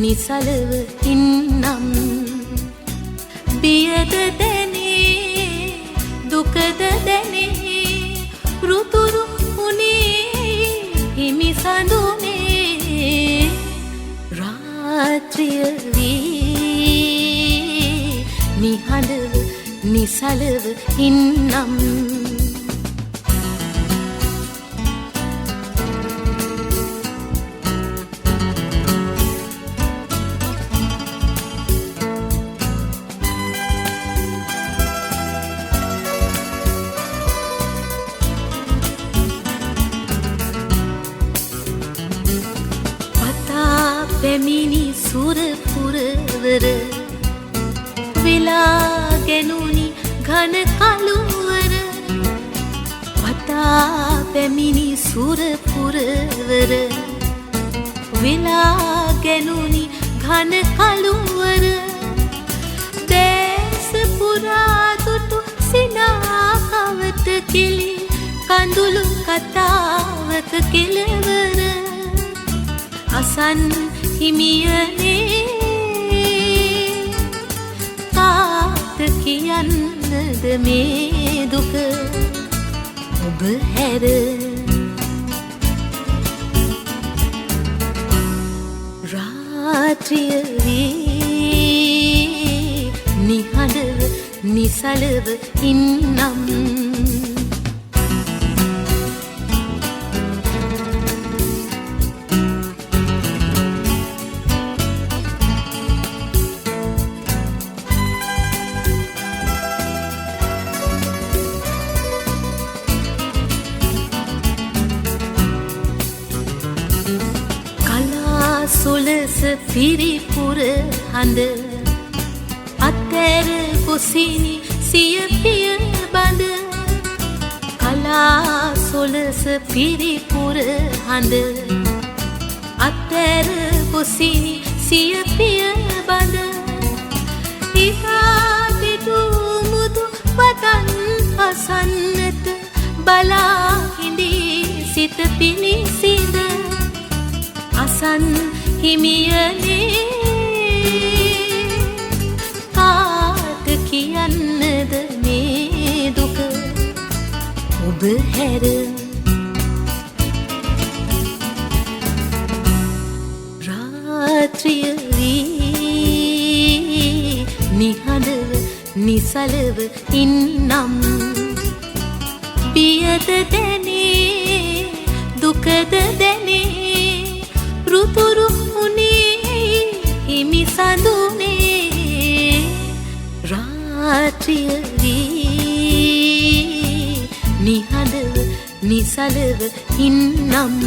නිසලව ඉන්නම් බියද දැනේ දුකද දැනේ රුතුරු උනේ හිමි සඳුනේ රාත්‍රිය වී නිහඬව නිසලව ඉන්නම් පැමිණි සුරපුරවර වෙලා ගැනුනි ඝන කළුවර වතා පැමිණි සුරපුරවර වෙලා ගැනුනි ඝන කළුවර දේශ පුරා දුටු සිනාකවට කෙලි කඳුළු කතාවක කෙලවර අසන් හිමියනේ කාට කියන්නද මේ දුක ඔබ හැර රාත්‍රිය වී නිහඬව නිසලව ඉන්නම් සුලස පිරිපුර හඳ අතර කුසිනි සිය පිය බඳ කලා සුලස පිරිපුර හඳ අතර කුසිනි සිය පිය බඳ ඉතා පිටු මුදු වතන් අසන්නට බලා හිඳී සිත පිලිසිඳ අසන් හිමියනේ කාට කියන්නද මේ දුක ඔබ හැර රාත්‍රිය වී නිහඬව නිසලව ඉන්නම් බියද දැනේ දුකද දැනේ රුතුරු උනේ හිමි සඳුනේ රාත්‍රිය වී නිහඬව නිසලව ඉන්නම්